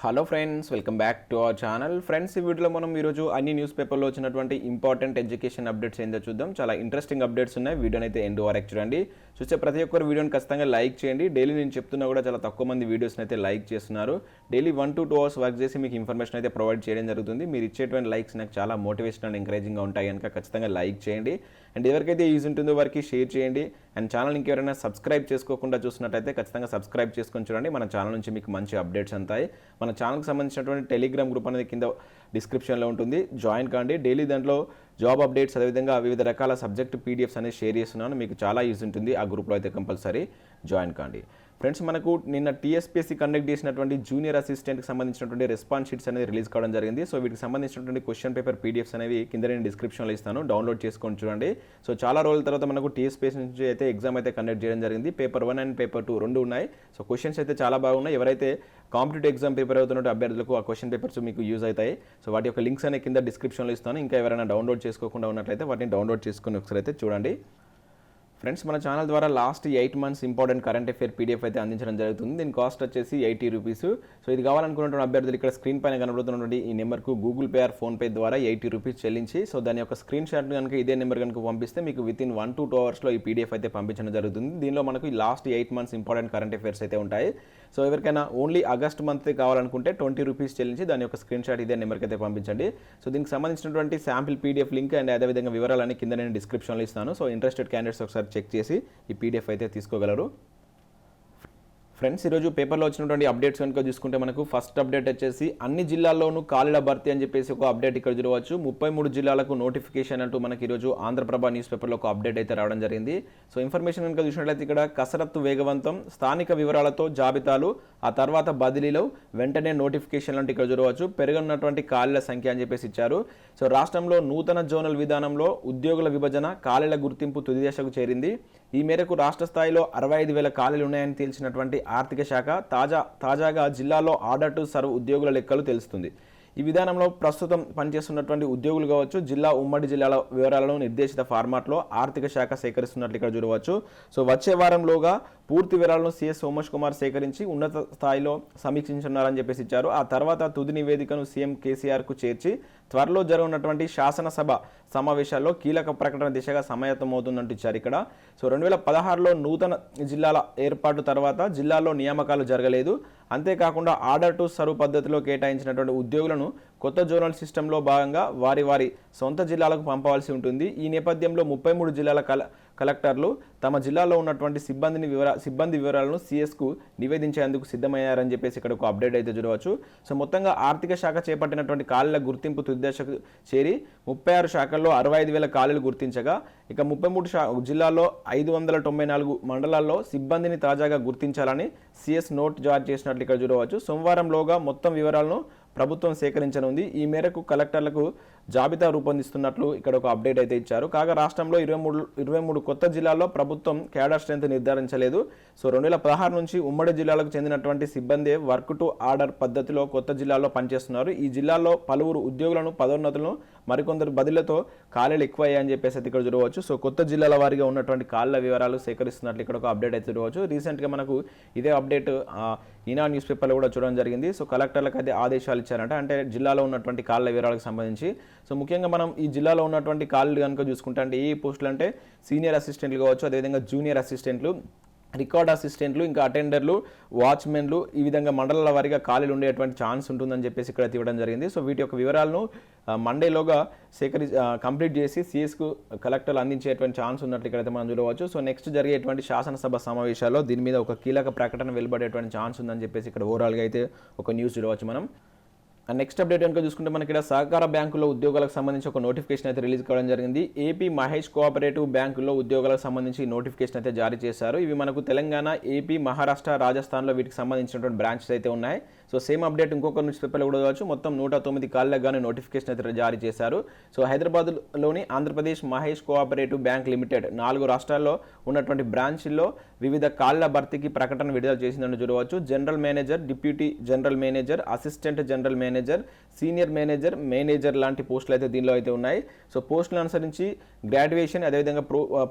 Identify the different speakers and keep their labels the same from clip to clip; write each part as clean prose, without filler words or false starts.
Speaker 1: Hello friends, welcome back to our channel. Friends, ఈ వీడియోలో మనం ఈరోజు అన్ని న్యూస్ పేపర్లో వచ్చినటువంటి ఇంపార్టెంట్ ఎడ్యుకేషన్ అప్డేట్స్ ఏందో చూద్దాం. చాలా ఇంట్రెస్టింగ్ అప్డేట్స్ ఉన్నాయి. వీడియోని అయితే ఎండ్ వరకు చూడండి. చూస్తే ప్రతి ఒక్కరు వీడియోని ఖచ్చితంగా లైక్ చేయండి. డైలీ నేను చెప్తున్నా కూడా చాలా తక్కువ మంది వీడియోస్ని అయితే లైక్ చేస్తున్నారు. డైలీ 1 to 2 అవర్స్ వర్క్ చేసి మీకు ఇన్ఫర్మేషన్ అయితే ప్రొవైడ్ చేయడం జరుగుతుంది. మీరు ఇచ్చేటువంటి లైక్స్ నాకు చాలా మోటివేషన్ అండ్ ఎంకరేజింగ్గా ఉంటాయి కనుక ఖచ్చితంగా లైక్ చేయండి. అండ్ ఎవరికైతే యూజ్ ఉంటుందో వారికి షేర్ చేయండి. అండ్ ఛానల్ ఇంకెవరైనా సబ్స్క్రైబ్ చేసుకోకుండా చూసినట్టయితే ఖచ్చితంగా సబ్స్క్రైబ్ చేసుకొని చూడండి. మన ఛానల్ నుంచి మీకు మంచి అప్డేట్స్ అంతాయి. మన ఛానల్కి సంబంధించినటువంటి టెలిగ్రామ్ గ్రూప్ అనేది కింద డిస్క్రిప్షన్లో ఉంటుంది, జాయిన్ కాండి. డైలీ దాంట్లో జాబ్ అప్డేట్స్ అదేవిధంగా వివిధ రకాల సబ్జెక్ట్ పీడిఎఫ్స్ అనేది షేర్ చేస్తున్నాను. మీకు చాలా యూజ్ ఉంటుంది. ఆ గ్రూప్లో అయితే కంపల్సరీ జాయిన్ కాండి. ఫ్రెండ్స్, మనకు నిన్న టీఎస్పీఎస్సీ కండక్ట్ చేసినటువంటి జూనియర్ అసిస్టెంట్కి సంబంధించినటువంటి రెస్పాన్స్ షీట్స్ అనేది రిలీజ్ కావడం జరిగింది. సో వీటికి సంబంధించినటువంటి క్వశ్చన్ పేపర్ పీడిఎఫ్స్ అనేవి కింద నేను డిస్క్రిప్షన్లో ఇస్తాను, డౌన్లోడ్ చేసుకొని చూడండి. సో చాలా రోజుల తర్వాత మనకు టీఎస్పీఎస్సీ నుంచి అయితే ఎగ్జామ్ అయితే కండక్ట్ చేయడం జరిగింది. పేపర్ 1 అండ్ పేపర్ 2 రెండు ఉన్నాయి. సో క్వశ్చన్స్ అయితే చాలా బాగున్నాయి. ఎవరైతే కాంపిటేటివ్ ఎగ్జామ్ ప్రిపేర్ అవుతున్న అభ్యర్థులకు ఆ క్వశ్చన్ పేపర్స్ మీకు యూజ్ అవుతాయి. సో వాటి యొక్క లింక్స్ అనేవి కింద డిస్క్రిప్షన్లో ఇస్తాను. ఇంకా ఎవరైనా డౌన్లోడ్ చేసుకోకుండా ఉన్నట్లయితే వాటిని డౌన్లోడ్ చేసుకుని ఒకసారి అయితే చూడండి. ఫ్రెండ్స్, మన ఛానల్ ద్వారా last 8 months important current affair PDF అయితే అందించడం జరుగుతుంది. దీని కాస్ట్ వచ్చేసి 80 రూపీస్. సో ఇది కావాలనుకున్నటువంటి అభ్యర్థులు ఇక్కడ స్క్రీన్ పైన కనబడుతున్నటువంటి ఈ నెంబర్కు గూగుల్ పే ఆర్ ఫోన్పే ద్వారా 80 రూపీస్ చెల్లించి సో దాని యొక్క స్క్రీన్ షాట్ కనుక ఇదే నెంబర్ కనుక పంపిస్తే మీకు వితిన్ 1 to 2 అవర్స్లో ఈ పీడిఎఫ్ అయితే పంపించడం జరుగుతుంది. దీనిలో మనకు ఈ last 8 months important current affairs అయితే ఉంటాయి. సో ఎవరికైనా ఓన్లీ ఆగస్ట్ మంత్ కావాలనుకుంటే 20 రూపీస్ చెల్లించి దాని యొక్క స్క్రీన్ షాట్ ఇదే నెంబర్కి అయితే పంపించండి. సో దీనికి సంబంధించినటువంటి శాంపిల్ పీడిఎఫ్ లింక్ అండ్ అదేవిధంగా వివరాలన్నీ కింద నేను డిస్క్రిప్షన్లో ఇస్తాను. సో ఇంట్రెస్టెడ్ క్యాండిడేట్స్ ఒకసారి చెక్ చేసి ఈ పీడిఎఫ్ అయితే తీసుకోగలరు. ఫ్రెండ్స్, ఈరోజు పేపర్లో వచ్చినటువంటి అప్డేట్స్ కనుక చూసుకుంటే మనకు ఫస్ట్ అప్డేట్ వచ్చేసి అన్ని జిల్లాల్లోనూ ఖాళీల భర్తీ అని చెప్పేసి ఒక అప్డేట్ ఇక్కడ చూడవచ్చు. 33 జిల్లాలకు నోటిఫికేషన్ అంటూ మనకి ఈరోజు ఆంధ్రప్రభ న్యూస్ పేపర్లో ఒక అప్డేట్ అయితే రావడం జరిగింది. సో ఇన్ఫర్మేషన్ కనుక చూసినట్లయితే ఇక్కడ కసరత్తు వేగవంతం, స్థానిక వివరాలతో జాబితాలు, ఆ తర్వాత బదిలీలో వెంటనే నోటిఫికేషన్లు అంటే ఇక్కడ చూడవచ్చు. పెరుగున్నటువంటి ఖాళీల సంఖ్య అని చెప్పేసి ఇచ్చారు. సో రాష్ట్రంలో నూతన జోనల్ విధానంలో ఉద్యోగుల విభజన, ఖాళీల గుర్తింపు తుది దశకు చేరింది. ఈ మేరకు రాష్ట్ర స్థాయిలో 65,000 ఖాళీలు ఉన్నాయని తేల్చినటువంటి ఆర్థిక శాఖ తాజాగా జిల్లాలో ఆర్డర్ టు సర్వ్ ఉద్యోగుల లెక్కలు తెలుస్తుంది. ఈ విధానంలో ప్రస్తుతం పనిచేస్తున్నటువంటి ఉద్యోగులు కావచ్చు, జిల్లా ఉమ్మడి జిల్లాల వివరాలను నిర్దేశిత ఫార్మాట్లో ఆర్థిక శాఖ సేకరిస్తున్నట్లు ఇక్కడ చూడవచ్చు. సో వచ్చే వారంలోగా పూర్తి వివరాలను సీఎస్ సోమేష్ కుమార్ సేకరించి ఉన్నత స్థాయిలో సమీక్షించున్నారని చెప్పేసి ఇచ్చారు. ఆ తర్వాత తుది నివేదికను సీఎం కేసీఆర్కు చేర్చి త్వరలో జరగనున్నటువంటి శాసనసభ సమావేశాల్లో కీలక ప్రకటన దిశగా సమాయత్తమవుతుందంటూ ఇచ్చారు ఇక్కడ. సో 2016లో నూతన జిల్లాల ఏర్పాటు తర్వాత జిల్లాల్లో నియామకాలు జరగలేదు. అంతేకాకుండా ఆర్డర్ టు సర్వ్ పద్ధతిలో కేటాయించినటువంటి ఉద్యోగులను కొత్త జోనల్ సిస్టంలో భాగంగా వారి సొంత జిల్లాలకు పంపవలసి ఉంటుంది. ఈ నేపథ్యంలో 33 జిల్లాల కలెక్టర్లు తమ జిల్లాలో ఉన్నటువంటి సిబ్బంది వివరాలను సీఎస్కు నివేదించేందుకు సిద్ధమయ్యారని చెప్పేసి ఇక్కడ ఒక అప్డేట్ అయితే చూడవచ్చు. సో మొత్తంగా ఆర్థిక శాఖ చేపట్టినటువంటి ఖాళీల గుర్తింపు తుది దశకు చేరి 36 శాఖల్లో 65,000 ఖాళీలు గుర్తించగా ఇక 33 జిల్లాల్లో 594 మండలాల్లో సిబ్బందిని తాజాగా గుర్తించాలని సీఎస్ నోట్ జారీ చేసినట్లు ఇక్కడ చూడవచ్చు. సోమవారంలోగా మొత్తం వివరాలను ప్రభుత్వం సేకరించనుంది. ఈ మేరకు కలెక్టర్లకు జాబితా రూపొందిస్తున్నట్లు ఇక్కడ ఒక అప్డేట్ అయితే ఇచ్చారు. కాగా రాష్ట్రంలో 23 కొత్త జిల్లాల్లో ప్రభుత్వం క్యాడర్ స్ట్రెంత్ నిర్ధారించలేదు. సో 2016 నుంచి ఉమ్మడి జిల్లాలకు చెందినటువంటి సిబ్బంది వర్క్ టు ఆర్డర్ పద్ధతిలో కొత్త జిల్లాల్లో పనిచేస్తున్నారు. ఈ జిల్లాల్లో పలువురు ఉద్యోగులను, పదోన్నతులను, మరికొందరు బదిలీలతో ఖాళీలు ఎక్కువయ్యాయని చెప్పేసి ఇక్కడ చూడవచ్చు. సో కొత్త జిల్లాల వారిగా ఉన్నటువంటి ఖాళీల వివరాలు సేకరిస్తున్నట్లు ఇక్కడ ఒక అప్డేట్ అయితే చూడవచ్చు. రీసెంట్గా మనకు ఇదే అప్డేట్ ఈనా న్యూస్ పేపర్లో కూడా చూడడం జరిగింది. సో కలెక్టర్లకు అయితే ఆదేశాలు ఇచ్చారంట, అంటే జిల్లాలో ఉన్నటువంటి ఖాళీల వివరాలకు సంబంధించి. సో ముఖ్యంగా మనం ఈ జిల్లాలో ఉన్నటువంటి ఖాళీలు కనుక చూసుకుంటే అంటే ఏ పోస్టులు అంటే సీనియర్ అసిస్టెంట్లు కావచ్చు, అదేవిధంగా జూనియర్ అసిస్టెంట్లు, రికార్డ్ అసిస్టెంట్లు, ఇంకా అటెండర్లు, వాచ్మెన్లు, ఈ విధంగా మండలాల వారీగా ఖాళీలు ఉండేటువంటి ఛాన్స్ ఉంటుందని చెప్పేసి ఇక్కడ ఇవ్వడం జరిగింది. సో వీటి యొక్క వివరాలను మండేలోగా కంప్లీట్ చేసి సీఎస్కు కలెక్టర్లు అందించేటువంటి ఛాన్స్ ఉన్నట్లు ఇక్కడైతే మనం చూడవచ్చు. సో నెక్స్ట్ జరిగేటువంటి శాసనసభ సమావేశాల్లో దీని మీద ఒక కీలక ప్రకటన వెలువడేటువంటి ఛాన్స్ ఉందని చెప్పేసి ఇక్కడ ఓవరాల్గా అయితే ఒక న్యూస్ చూడవచ్చు మనం. నెక్స్ట్ అప్డేట్ కనుక చూసుకుంటే మనకి ఇక్కడ సహకార బ్యాంకుల్లో ఉద్యోగాలకు సంబంధించి ఒక నోటిఫికేషన్ అయితే రిలీజ్ కావడం జరిగింది. ఏపీ మహేష్ కోఆపరేటివ్ బ్యాంకుల్లో ఉద్యోగాలకు సంబంధించి నోటిఫికేషన్ అయితే జారీ చేశారు. ఇవి మనకు తెలంగాణ, ఏపీ, మహారాష్ట్ర, రాజస్థాన్లో వీటికి సంబంధించినటువంటి బ్రాంచెస్ అయితే ఉన్నాయి. సో సేమ్ అప్డేట్ ఇంకొక న్యూస్ పేపర్లో కూడా కావచ్చు. మొత్తం 109 ఖాళీలకు గాను నోటిఫికేషన్ అయితే జారీ చేశారు. సో హైదరాబాద్లోని Andhra Pradesh Mahesh cooperative bank limited 4 రాష్ట్రాల్లో ఉన్నటువంటి బ్రాంచ్ల్లో వివిధ ఖాళీల భర్తీకి ప్రకటన విడుదల చేసిందని చూడవచ్చు. General manager, deputy general manager, assistant general manager, manager, senior manager లాంటి పోస్టులు అయితే దీనిలో అయితే ఉన్నాయి. సో పోస్టులను అనుసరించి గ్రాడ్యుయేషన్ అదేవిధంగా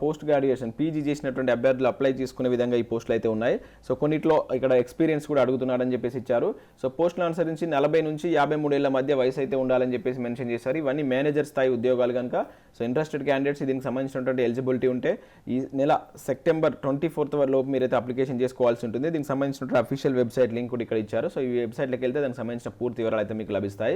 Speaker 1: పోస్ట్ గ్రాడ్యుయేషన్ పీజీ చేసినటువంటి అభ్యర్థులు అప్లై చేసుకునే విధంగా ఈ పోస్టులు అయితే ఉన్నాయి. సో కొన్నిట్లో ఇక్కడ ఎక్స్పీరియన్స్ కూడా అడుగుతున్నారని చెప్పేసి ఇచ్చారు. సో పోస్టులను అనుసరించి 40 నుంచి 53 ఏళ్ల మధ్య వయసు అయితే ఉండాలని చెప్పేసి మెన్షన్ చేశారు. ఇవన్నీ మేనేజర్ స్థాయి ఉద్యోగాలు కనుక సో ఇంట్రెస్టెడ్ క్యాండిడేట్స్ దీనికి సంబంధించినటువంటి ఎలిజిబిలిటీ ఉంటే ఈ నెల సెప్టెంబర్ 24 లోపు మీరైతే అప్లికేషన్ చేసుకోవాల్సి ఉంటుంది. దీనికి సంబంధించినటువంటి అఫీషియల్ వెబ్సైట్ లింక్ కూడా ఇక్కడ ఇచ్చారు. సో ఈ వెబ్సైట్లోకి వెళ్తే దానికి సంబంధించిన పూర్తి వివరాలు అయితే మీకు లభిస్తాయి.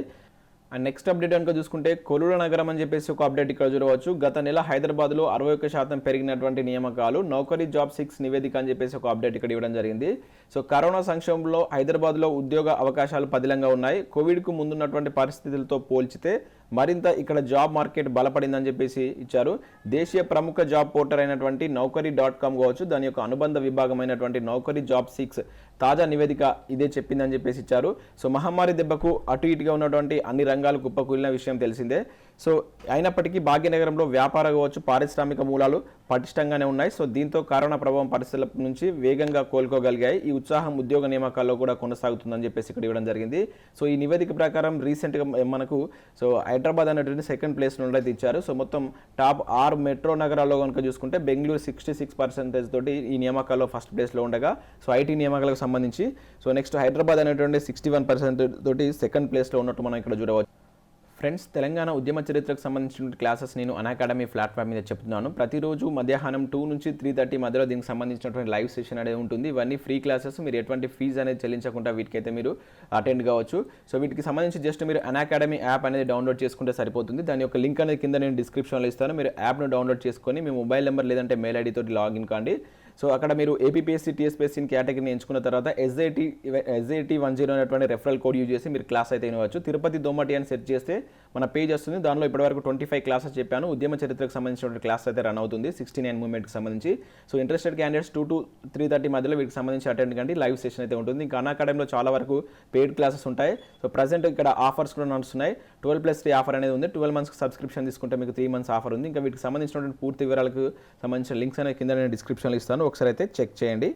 Speaker 1: అండ్ నెక్స్ట్ అప్డేట్ కనుక చూసుకుంటే కొలుల నగరం అని చెప్పేసి ఒక అప్డేట్ ఇక్కడ చూడవచ్చు. గత నెల హైదరాబాద్లో 61% పెరిగినటువంటి నియామకాలు నౌకరీ జాబ్ 6 నివేదిక అని చెప్పేసి ఒక అప్డేట్ ఇక్కడ ఇవ్వడం జరిగింది. సో కరోనా సంక్షోభంలో హైదరాబాద్లో ఉద్యోగ అవకాశాలు పదిలంగా ఉన్నాయి. కోవిడ్కు ముందున్నటువంటి పరిస్థితులతో పోల్చితే మరింత ఇక్కడ జాబ్ మార్కెట్ బలపడిందని చెప్పేసి ఇచ్చారు. దేశీయ ప్రముఖ జాబ్ పోర్టల్ అయినటువంటి నౌకరీ.com కావచ్చు, దాని యొక్క అనుబంధ విభాగమైనటువంటి నౌకరీ జాబ్ 6 తాజా నివేదిక ఇదే చెప్పిందని చెప్పేసి ఇచ్చారు. సో మహమ్మారి దెబ్బకు అటు ఇటుగా ఉన్నటువంటి అన్ని రంగాలు కుప్పకూలిన విషయం తెలిసిందే. సో అయినప్పటికీ భాగ్యనగరంలో వ్యాపార కావచ్చు, పారిశ్రామిక మూలాలు పటిష్టంగానే ఉన్నాయి. సో దీంతో కరోనా ప్రభావం పరిస్థితుల నుంచి వేగంగా కోలుకోగలిగాయి. ఈ ఉత్సాహం ఉద్యోగ నియామకాల్లో కూడా కొనసాగుతుందని చెప్పేసి ఇక్కడ ఇవ్వడం జరిగింది. సో ఈ నివేదిక ప్రకారం రీసెంట్గా మనకు సో హైదరాబాద్ అనేటువంటి సెకండ్ ప్లేస్ నుండి అయితే ఇచ్చారు. సో మొత్తం టాప్ 6 మెట్రో నగరాల్లో కనుక చూసుకుంటే బెంగళూరు 66% తోటి ఈ నియామకాల్లో ఫస్ట్ ప్లేస్లో ఉండగా సో ఐటీ నియామకాలకు సంబంధించి సో నెక్స్ట్ హైదరాబాద్ అనేటువంటి 61% తోటి సెకండ్ ప్లేస్లో ఉన్నట్టు మనం ఇక్కడ చూడవచ్చు. ఫ్రెండ్స్, తెలంగాణ ఉద్యమ చరిత్రకు సంబంధించిన క్లాసెస్ నేను అకాడమీ ప్లాట్ఫామ్ మీద చెప్తున్నాను. ప్రతిరోజు మధ్యాహ్నం 2 నుంచి 3:30 మధ్యలో దీనికి సంబంధించినటువంటి లైవ్ సెషన్ అనేది ఉంటుంది. ఇవన్నీ ఫ్రీ క్లాసెస్, మీరు ఎటువంటి ఫీజు అనేది చెల్లించకుండా వీటికైతే మీరు అటెండ్ కావచ్చు. సో వీటికి సంబంధించి జస్ట్ మీరు అకాడమీ యాప్ అనేది డౌన్లోడ్ చేసుకుంటే సరిపోతుంది. దాని యొక్క లింక్ అనేది కింద నేను డిస్క్రిప్షన్లో ఇస్తాను. మీరు యాప్ను డౌన్లోడ్ చేసుకొని మీ మొబైల్ నెంబర్ లేదంటే మెయిల్ ఐడి తోటి లాగిన్ కాండి. సో అక్కడ మీరు ఏపీఎస్సీ టీఎస్పీఎస్సీ కేటగిరీని ఎంచుకున్న తర్వాత ఎస్ఐటి 10 అనేటువంటి రెఫరల్ కోడ్ యూజ్ చేసి మీరు క్లాస్ అయితే వినవచ్చు. తిరుపతి దోమటి అని సెర్చ్ చేస్తే మన పేజ్ వస్తుంది. దానిలో ఇప్పటివరకు 25 క్లాసెస్ చెప్పాను. ఉద్యమ చరిత్రకు సంబంధించిన క్లాస్ అయితే రన్ అవుతుంది 69 మూవ్మెంట్కి సంబంధించి. సో ఇంట్రెస్టెడ్ క్యాండిడేట్స్ 2 to 3:30 మధ్యలో వీటికి సంబంధించి అటెండ్ కండి. లైవ్ సెషన్ అయితే ఉంటుంది. ఇంకా అకాడమీలో చాలా వరకు పెయిడ్ క్లాసెస్ ఉంటాయి. సో ప్రజెంట్ ఇక్కడ ఆఫర్స్ కూడా నడుస్తున్నాయి. 12+3 ఆఫర్ అనేది ఉంది. 12 months సబ్స్క్రిప్షన్ తీసుకుంటే మీకు 3 months ఆఫర్ ఉంది. ఇంకా వీటికి సంబంధించినటువంటి పూర్తి వివరాలకు సంబంధించిన లింక్స్ అనేది కింద నేను డిస్క్రిప్షన్లో ఇస్తాను, ఒకసారి అయితే చెక్ చేయండి.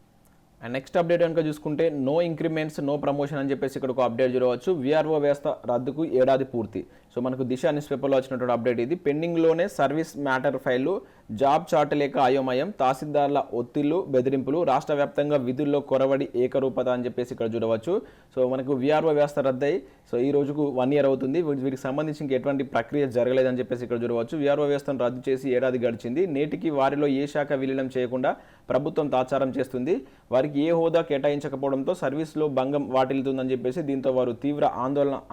Speaker 1: అండ్ నెక్స్ట్ అప్డేట్ కనుక చూసుకుంటే నో ఇంక్రిమెంట్స్ నో ప్రమోషన్ అని చెప్పేసి ఇక్కడ ఒక అప్డేట్ చూడవచ్చు. విఆర్ఓ వ్యవస్థ రద్దుకు ఏడాది పూర్తి. సో మనకు దిశ న్యూస్ పేపర్లో వచ్చినటువంటి అప్డేట్ ఇది. పెండింగ్లోనే సర్వీస్ మ్యాటర్ ఫైళ్లు, జాబ్ చార్ట్ లేక అయోమయం, తహసీల్దార్ల ఒత్తిళ్లు బెదిరింపులు, రాష్ట్ర వ్యాప్తంగా విధుల్లో కొరవడి ఏకరూపత అని చెప్పేసి ఇక్కడ చూడవచ్చు. సో మనకు విఆర్ఓ వ్యవస్థ రద్దయి సో ఈ రోజుకు 1 year అవుతుంది. వీటికి సంబంధించి ఇంక ఎటువంటి ప్రక్రియ జరగలేదని చెప్పేసి ఇక్కడ చూడవచ్చు. విఆర్ఓ వ్యవస్థను రద్దు చేసి ఏడాది గడిచింది. నేటికి వారిలో ఏ శాఖ విలీనం చేయకుండా ప్రభుత్వం తాత్సారం చేస్తుంది. వారికి ఏ హోదా కేటాయించకపోవడంతో సర్వీస్లో భంగం వాటిల్లుతుందని చెప్పేసి దీంతో వారు తీవ్ర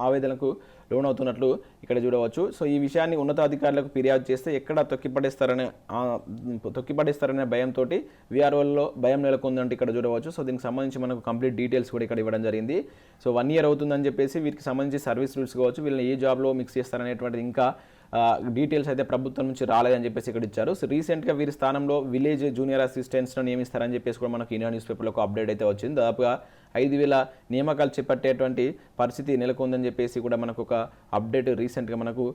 Speaker 1: ఆవేదనకు లోనవుతున్నట్లు ఇక్కడ చూడవచ్చు. సో ఈ విషయాన్ని ఉన్నతాధికారులకు ఫిర్యాదు చేస్తే ఎక్కడ తొక్కిపడేస్తారనే భయంతో విఆర్ఓల్లో భయం నెలకొందంటే ఇక్కడ చూడవచ్చు. సో దీనికి సంబంధించి మనకు కంప్లీట్ డీటెయిల్స్ కూడా ఇక్కడ ఇవ్వడం జరిగింది. సో 1 year అవుతుందని చెప్పేసి వీటికి సంబంధించి సర్వీస్ రూల్స్ కావచ్చు, వీళ్ళని ఏ జాబ్లో మిక్స్ చేస్తారనేటువంటిది ఇంకా డీటెయిల్స్ అయితే ప్రభుత్వం నుంచి రాలేదని చెప్పేసి ఇక్కడ ఇచ్చారు. సో రీసెంట్గా వీరి స్థానంలో విలేజ్ జూనియర్ అసిస్టెంట్స్ను నియమిస్తారని చెప్పేసి కూడా మనకు ఈనాడు న్యూస్ పేపర్లో ఒక అప్డేట్ అయితే వచ్చింది. దాదాపుగా 5,000 నియామకాలు చేపట్టేటువంటి పరిస్థితి నెలకొందని చెప్పేసి కూడా మనకు ఒక అప్డేట్ రీసెంట్గా మనకు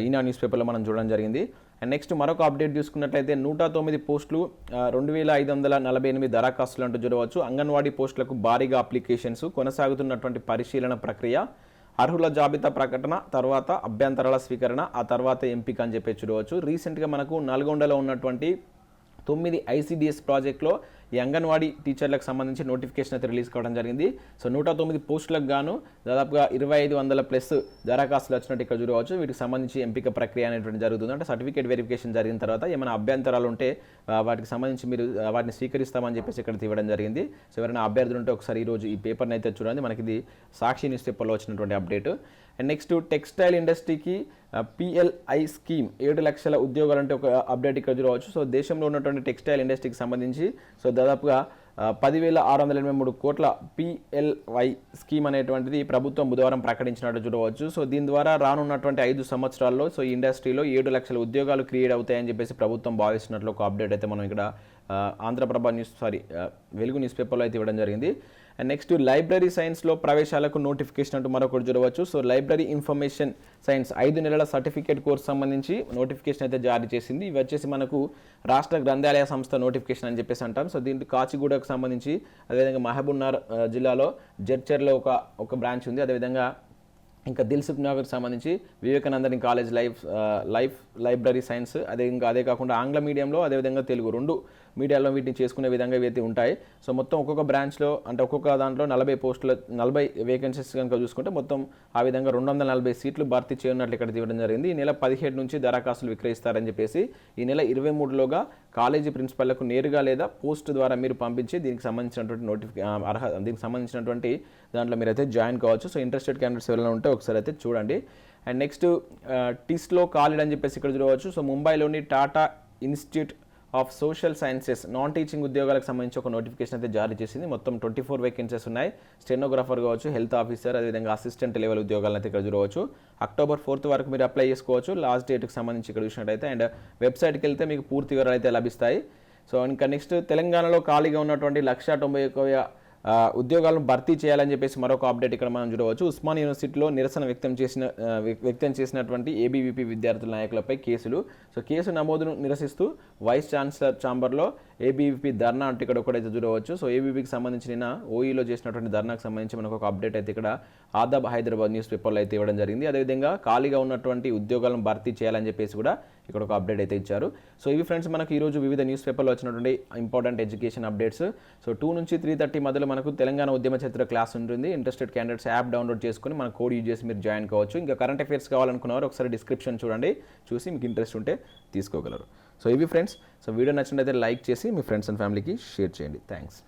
Speaker 1: ఈనాడు న్యూస్ పేపర్లో మనం చూడడం జరిగింది. అండ్ నెక్స్ట్ మరొక అప్డేట్ చూసుకున్నట్లయితే 109 పోస్టులు 2,548 దరఖాస్తులు అంటూ చూడవచ్చు. అంగన్వాడీ పోస్టులకు భారీగా అప్లికేషన్స్, కొనసాగుతున్నటువంటి పరిశీలన ప్రక్రియ, అర్హుల జాబితా ప్రకటన, తర్వాత అభ్యంతరాల స్వీకరణ, ఆ తర్వాత ఎంపిక అని చెప్పి చూడవచ్చు. రీసెంట్గా మనకు నల్గొండలో ఉన్నటువంటి 9 ICDS ప్రాజెక్ట్లో ఈ అంగన్వాడీ టీచర్లకు సంబంధించి నోటిఫికేషన్ అయితే రిలీజ్ కావడం జరిగింది. సో 109 పోస్టులకు గాను దాదాపుగా 2,500+ దరఖాస్తులు వచ్చినట్టు ఇక్కడ చూడవచ్చు. వీటికి సంబంధించి ఎంపిక ప్రక్రియ అనేటువంటి జరుగుతుంది. అంటే సర్టిఫికేట్ వెరిఫికేషన్ జరిగిన తర్వాత ఏమైనా అభ్యంతరాలు ఉంటే వాటికి సంబంధించి మీరు వాటిని స్వీకరిస్తామని చెప్పేసి ఇక్కడ ఇవ్వడం జరిగింది. సో ఎవరైనా అభ్యర్థులు ఉంటే ఒకసారి ఈరోజు ఈ పేపర్ని అయితే చూడండి. మనకి ఇది సాక్షి న్యూస్ పేపర్లో వచ్చినటువంటి అప్డేట్. అండ్ నెక్స్ట్ టెక్స్టైల్ ఇండస్ట్రీకి PLI స్కీమ్ 7 లక్షల ఉద్యోగాలు అంటే ఒక అప్డేట్ ఇక్కడ చూడవచ్చు. సో దేశంలో ఉన్నటువంటి టెక్స్టైల్ ఇండస్ట్రీకి సంబంధించి సో దాదాపుగా 10,683 కోట్ల PLI స్కీమ్ అనేటువంటిది ప్రభుత్వం బుధవారం ప్రకటించినట్టు చూడవచ్చు. సో దీని ద్వారా రానున్నటువంటి 5 సంవత్సరాల్లో సో ఇండస్ట్రీలో 7 లక్షల ఉద్యోగాలు క్రియేట్ అవుతాయని చెప్పేసి ప్రభుత్వం భావిస్తున్నట్లు ఒక అప్డేట్ అయితే మనం ఇక్కడ వెలుగు న్యూస్ పేపర్లో అయితే ఇవ్వడం జరిగింది. అండ్ నెక్స్ట్ లైబ్రరీ సైన్స్లో ప్రవేశాలకు నోటిఫికేషన్ అంటూ మరొకటి చూడవచ్చు. సో లైబ్రరీ ఇన్ఫర్మేషన్ సైన్స్ 5 నెలల సర్టిఫికేట్ కోర్స్ సంబంధించి నోటిఫికేషన్ అయితే జారీ చేసింది. ఇవి వచ్చేసి మనకు రాష్ట్ర గ్రంథాలయ సంస్థ నోటిఫికేషన్ అని చెప్పేసి అంటాం. సో దీంట్లో కాచిగూడకు సంబంధించి, అదేవిధంగా మహబూబ్నగర్ జిల్లాలో జడ్చర్లో ఒక బ్రాంచ్ ఉంది. అదేవిధంగా ఇంకా దిల్సుఖ్ నగర్కి సంబంధించి వివేకానందని కాలేజ్ లైఫ్ లైబ్రరీ సైన్స్ అదే కాకుండా ఆంగ్ల మీడియంలో అదేవిధంగా తెలుగు 2 మీడియాలో వీటిని చేసుకునే విధంగా ఇవైతే ఉంటాయి. సో మొత్తం ఒక్కొక్క బ్రాంచ్లో అంటే ఒక్కొక్క దాంట్లో 40 వేకెన్సీస్ కనుక చూసుకుంటే మొత్తం ఆ విధంగా 240 సీట్లు భర్తీ చేయనున్నట్లు ఇక్కడ ఇవ్వడం జరిగింది. ఈ నెల 17 నుంచి దరఖాస్తులు విక్రయిస్తారని చెప్పేసి ఈ నెల 23లోగా కాలేజీ ప్రిన్సిపల్లకు నేరుగా లేదా పోస్ట్ ద్వారా మీరు పంపించి దీనికి సంబంధించినటువంటి దాంట్లో మీరైతే జాయిన్ కావచ్చు. సో ఇంట్రెస్టెడ్ క్యాండిడేట్స్ ఎవరైనా ఉంటే ఒకసారి అయితే చూడండి. అండ్ నెక్స్ట్ టిస్లో ఖాళీ అని చెప్పేసి ఇక్కడ చూడవచ్చు. సో ముంబైలోని Tata institute of social sciences non teaching ఉద్యోగాలకు సంబంధించి ఒక నోటిఫికేషన్ అయితే జారీ చేసింది. మొత్తం 24 వేకెన్సీస్ ఉన్నాయి. స్టెనోగ్రాఫర్ కావచ్చు, హెల్త్ ఆఫీసర్, అదేవిధంగా అసిస్టెంట్ లెవెల్ ఉద్యోగాలను అయితే ఇక్కడ చూడవచ్చు. అక్టోబర్ 4 వరకు మీరు అప్లై చేసుకోవచ్చు లాస్ట్ డేట్కి సంబంధించి ఇక్కడ చూసినట్టయితే. అండ్ వెబ్సైట్కి వెళ్తే మీకు పూర్తి వివరాలు అయితే లభిస్తాయి. సో ఇంకా నెక్స్ట్ తెలంగాణలో ఖాళీగా ఉన్నటువంటి 191,000 ఉద్యోగాలను భర్తీ చేయాలని చెప్పేసి మరొక అప్డేట్ ఇక్కడ మనం చూడవచ్చు. ఉస్మాన్ యూనివర్సిటీలో నిరసన వ్యక్తం చేసినటువంటి ఏబీవీపీ విద్యార్థుల నాయకులపై కేసులు. సో కేసు నమోదును నిరసిస్తూ వైస్ ఛాన్సలర్ ఛాంబర్లో ఏబీవీపీ ధర్నా అంటే ఇక్కడ ఒకటైతే చూడవచ్చు. సో ఏబీవీపీకి సంబంధించి నిన్న ఓఈలో చేసినటువంటి ధర్నాకు సంబంధించి మనకు ఒక అప్డేట్ అయితే ఇక్కడ ఆదాబ్ హైదరాబాద్ న్యూస్ పేపర్లో అయితే ఇవ్వడం జరిగింది. అదేవిధంగా ఖాళీగా ఉన్నటువంటి ఉద్యోగాలను భర్తీ చేయాలని చెప్పేసి కూడా ఇక్కడ ఒక అప్డేట్ అయితే ఇచ్చారు. సో ఇవి ఫ్రెండ్స్ మనకు ఈరోజు వివిధ న్యూస్ పేపర్లో వచ్చినటువంటి ఇంపార్టెంట్ ఎడ్యుకేషన్ అప్డేట్స్. సో 2 నుంచి 3:30 మధ్యలో మనకు తెలంగాణ ఉద్యమ చరిత్ర క్లాస్ ఉంటుంది. ఇంట్రెస్టెడ్ క్యాండిడేట్స్ యాప్ డౌన్లోడ్ చేసుకుని మన కోడ్ యూజ్ చేసి మీరు జాయిన్ కావచ్చు. ఇంకా కరెంట్ అఫైర్స్ కావాలనుకున్నవారు ఒకసారి డిస్క్రిప్షన్ చూడండి, చూసి మీకు ఇంట్రెస్ట్ ఉంటే తీసుకోగలరు. సో ఇవి ఫ్రెండ్స్. సో వీడియో నచ్చినట్లయితే లైక్ చేసి మీ ఫ్రెండ్స్ అండ్ ఫ్యామిలీకి షేర్ చేయండి. థ్యాంక్స్.